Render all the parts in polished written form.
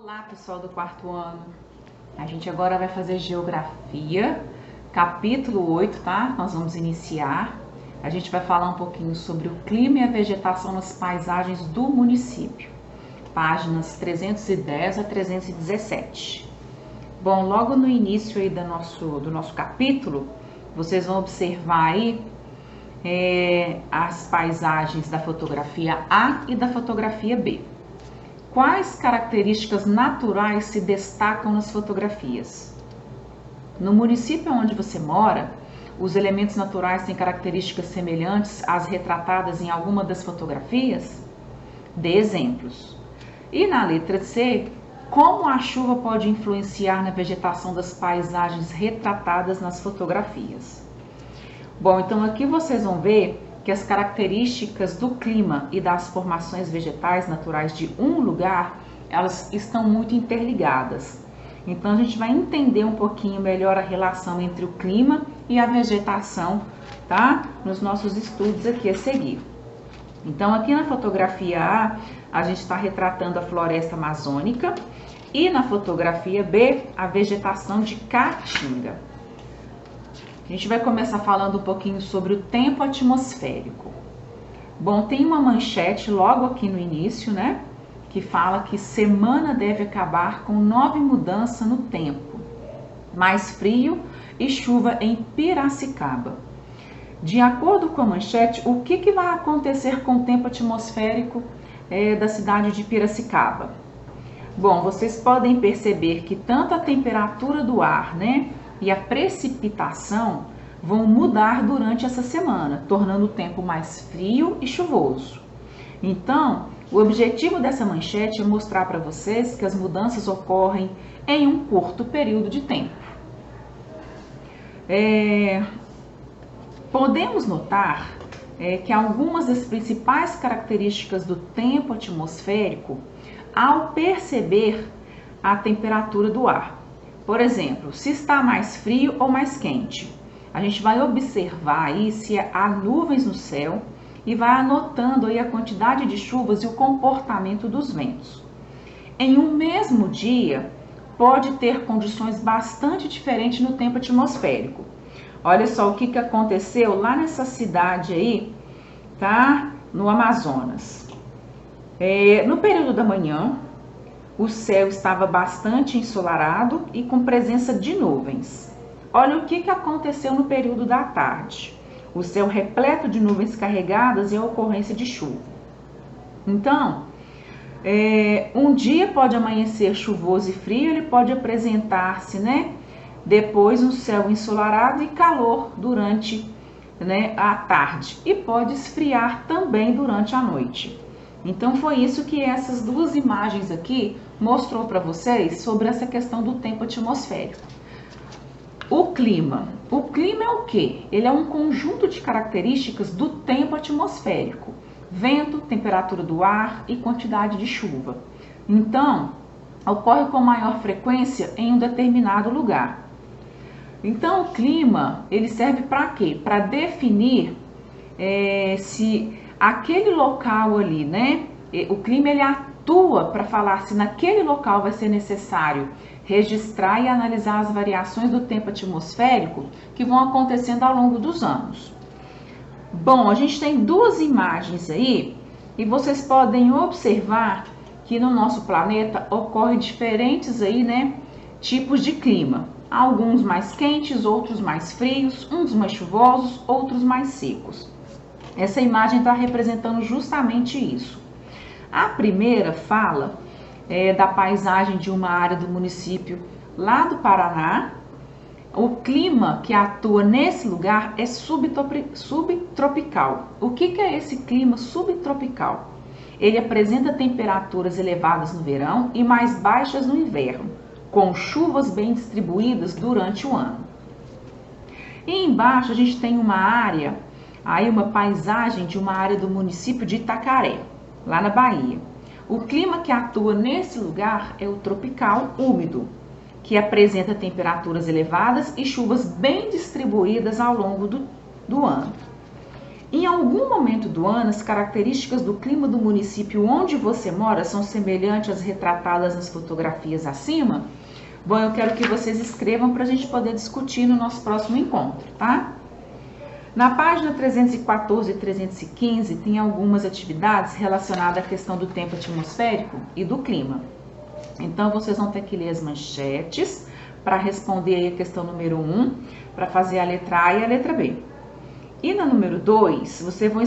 Olá, pessoal do quarto ano. A gente agora vai fazer Geografia, capítulo 8, tá? Nós vamos iniciar. A gente vai falar um pouquinho sobre o clima e a vegetação nas paisagens do município. Páginas 310 a 317. Bom, logo no início aí do nosso capítulo, vocês vão observar aí as paisagens da fotografia A e da fotografia B. Quais características naturais se destacam nas fotografias? No município onde você mora, os elementos naturais têm características semelhantes às retratadas em alguma das fotografias? Dê exemplos. E na letra C, como a chuva pode influenciar na vegetação das paisagens retratadas nas fotografias? Bom, então aqui vocês vão ver que as características do clima e das formações vegetais naturais de um lugar, elas estão muito interligadas. Então a gente vai entender um pouquinho melhor a relação entre o clima e a vegetação, tá? Nos nossos estudos aqui a seguir. Então aqui na fotografia A gente está retratando a floresta amazônica e na fotografia B, a vegetação de Caatinga. A gente vai começar falando um pouquinho sobre o tempo atmosférico. Bom, tem uma manchete logo aqui no início, né? Que fala que semana deve acabar com 9 mudanças no tempo. Mais frio e chuva em Piracicaba. De acordo com a manchete, o que vai acontecer com o tempo atmosférico da cidade de Piracicaba? Bom, vocês podem perceber que tanto a temperatura do ar, né? E a precipitação vão mudar durante essa semana, tornando o tempo mais frio e chuvoso. Então, o objetivo dessa manchete é mostrar para vocês que as mudanças ocorrem em um curto período de tempo. Podemos notar que algumas das principais características do tempo atmosférico, ao perceber a temperatura do ar. Por exemplo, se está mais frio ou mais quente. A gente vai observar aí se há nuvens no céu e vai anotando aí a quantidade de chuvas e o comportamento dos ventos. Em um mesmo dia, pode ter condições bastante diferentes no tempo atmosférico. Olha só o que aconteceu lá nessa cidade aí, tá? No Amazonas. No período da manhã, o céu estava bastante ensolarado e com presença de nuvens. Olha o que aconteceu no período da tarde. O céu repleto de nuvens carregadas e a ocorrência de chuva. Então, um dia pode amanhecer chuvoso e frio, ele pode apresentar-se, né? Depois um céu ensolarado e calor durante, a tarde. E pode esfriar também durante a noite. Então foi isso que essas duas imagens aqui mostrou para vocês sobre essa questão do tempo atmosférico. O clima. O clima é o quê? Ele é um conjunto de características do tempo atmosférico. Vento, temperatura do ar e quantidade de chuva. Então, ocorre com maior frequência em um determinado lugar. Então, o clima, ele serve para quê? Para definir se aquele local ali, né? O clima ele atua para falar se naquele local vai ser necessário registrar e analisar as variações do tempo atmosférico que vão acontecendo ao longo dos anos. Bom, a gente tem duas imagens aí e vocês podem observar que no nosso planeta ocorrem diferentes aí, né, tipos de clima. Alguns mais quentes, outros mais frios, uns mais chuvosos, outros mais secos. Essa imagem está representando justamente isso. A primeira fala da paisagem de uma área do município lá do Paraná. O clima que atua nesse lugar é subtropical. O que é esse clima subtropical? Ele apresenta temperaturas elevadas no verão e mais baixas no inverno, com chuvas bem distribuídas durante o ano. E embaixo a gente tem uma área, aí uma paisagem de uma área do município de Itacaré, lá na Bahia. O clima que atua nesse lugar é o tropical úmido, que apresenta temperaturas elevadas e chuvas bem distribuídas ao longo do ano. Em algum momento do ano, as características do clima do município onde você mora são semelhantes às retratadas nas fotografias acima? Bom, eu quero que vocês escrevam para a gente poder discutir no nosso próximo encontro, tá? Na página 314 e 315 tem algumas atividades relacionadas à questão do tempo atmosférico e do clima. Então, vocês vão ter que ler as manchetes para responder aí a questão número 1, para fazer a letra A e a letra B. E na número 2, vocês vão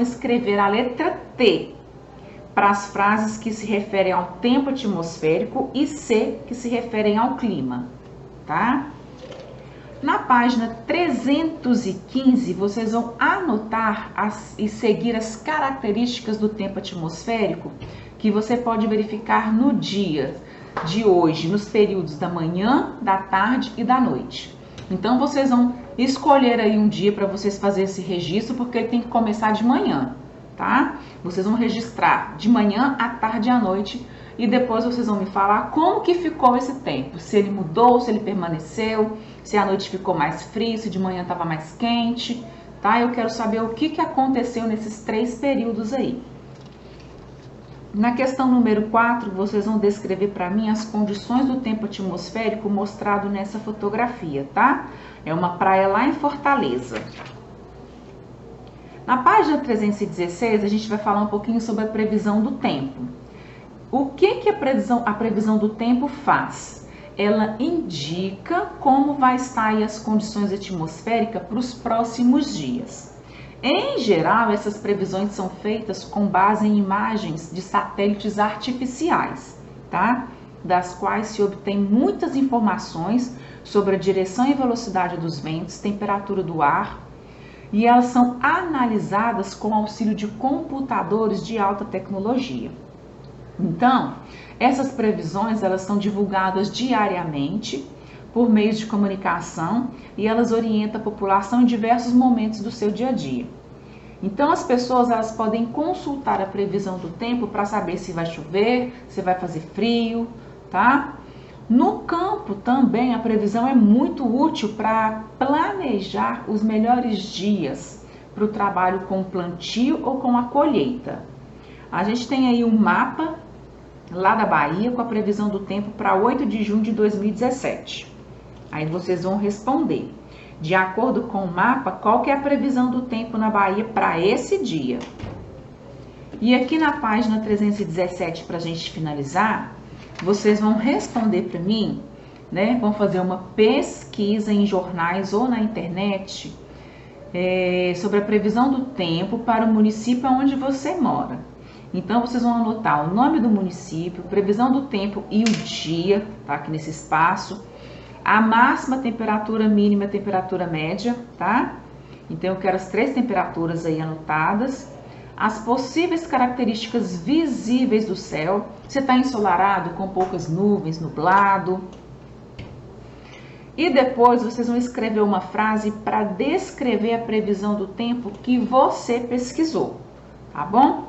escrever a letra T para as frases que se referem ao tempo atmosférico e C que se referem ao clima, tá? Na página 315, vocês vão anotar e seguir as características do tempo atmosférico que você pode verificar no dia de hoje, nos períodos da manhã, da tarde e da noite. Então, vocês vão escolher aí um dia para vocês fazerem esse registro, porque ele tem que começar de manhã, tá? Vocês vão registrar de manhã, à tarde e à noite, e depois vocês vão me falar como que ficou esse tempo, se ele mudou, se ele permaneceu, se a noite ficou mais frio, se de manhã estava mais quente, tá? Eu quero saber o que aconteceu nesses 3 períodos aí. Na questão número 4, vocês vão descrever para mim as condições do tempo atmosférico mostrado nessa fotografia, tá? É uma praia lá em Fortaleza. Na página 316, a gente vai falar um pouquinho sobre a previsão do tempo. O que a previsão do tempo faz? Ela indica como vai estar aí as condições atmosféricas para os próximos dias. Em geral, essas previsões são feitas com base em imagens de satélites artificiais, tá? Das quais se obtém muitas informações sobre a direção e velocidade dos ventos, temperatura do ar, e elas são analisadas com auxílio de computadores de alta tecnologia. Então, essas previsões elas são divulgadas diariamente por meios de comunicação e elas orientam a população em diversos momentos do seu dia a dia. Então, as pessoas elas podem consultar a previsão do tempo para saber se vai chover, se vai fazer frio, tá? No campo também a previsão é muito útil para planejar os melhores dias para o trabalho com o plantio ou com a colheita. A gente tem aí um mapa lá da Bahia com a previsão do tempo para 8 de junho de 2017. Aí vocês vão responder, de acordo com o mapa, qual que é a previsão do tempo na Bahia para esse dia. E aqui na página 317, para a gente finalizar, vocês vão responder para mim, né? Vão fazer uma pesquisa em jornais ou na internet sobre a previsão do tempo para o município onde você mora. Então, vocês vão anotar o nome do município, previsão do tempo e o dia, tá? Aqui nesse espaço. A máxima, temperatura mínima e temperatura média, tá? Então, eu quero as 3 temperaturas aí anotadas. As possíveis características visíveis do céu. Se está ensolarado, com poucas nuvens, nublado. E depois, vocês vão escrever uma frase para descrever a previsão do tempo que você pesquisou, tá bom?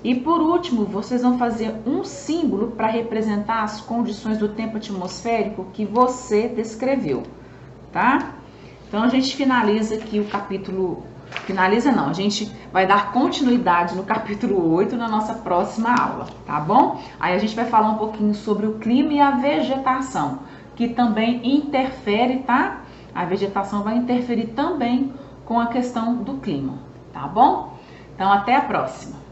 E por último, vocês vão fazer um símbolo para representar as condições do tempo atmosférico que você descreveu, tá? Então, a gente finaliza aqui o capítulo... Finaliza não, a gente vai dar continuidade no capítulo 8 na nossa próxima aula, tá bom? Aí a gente vai falar um pouquinho sobre o clima e a vegetação, que também interfere, tá? A vegetação vai interferir também com a questão do clima, tá bom? Então, até a próxima!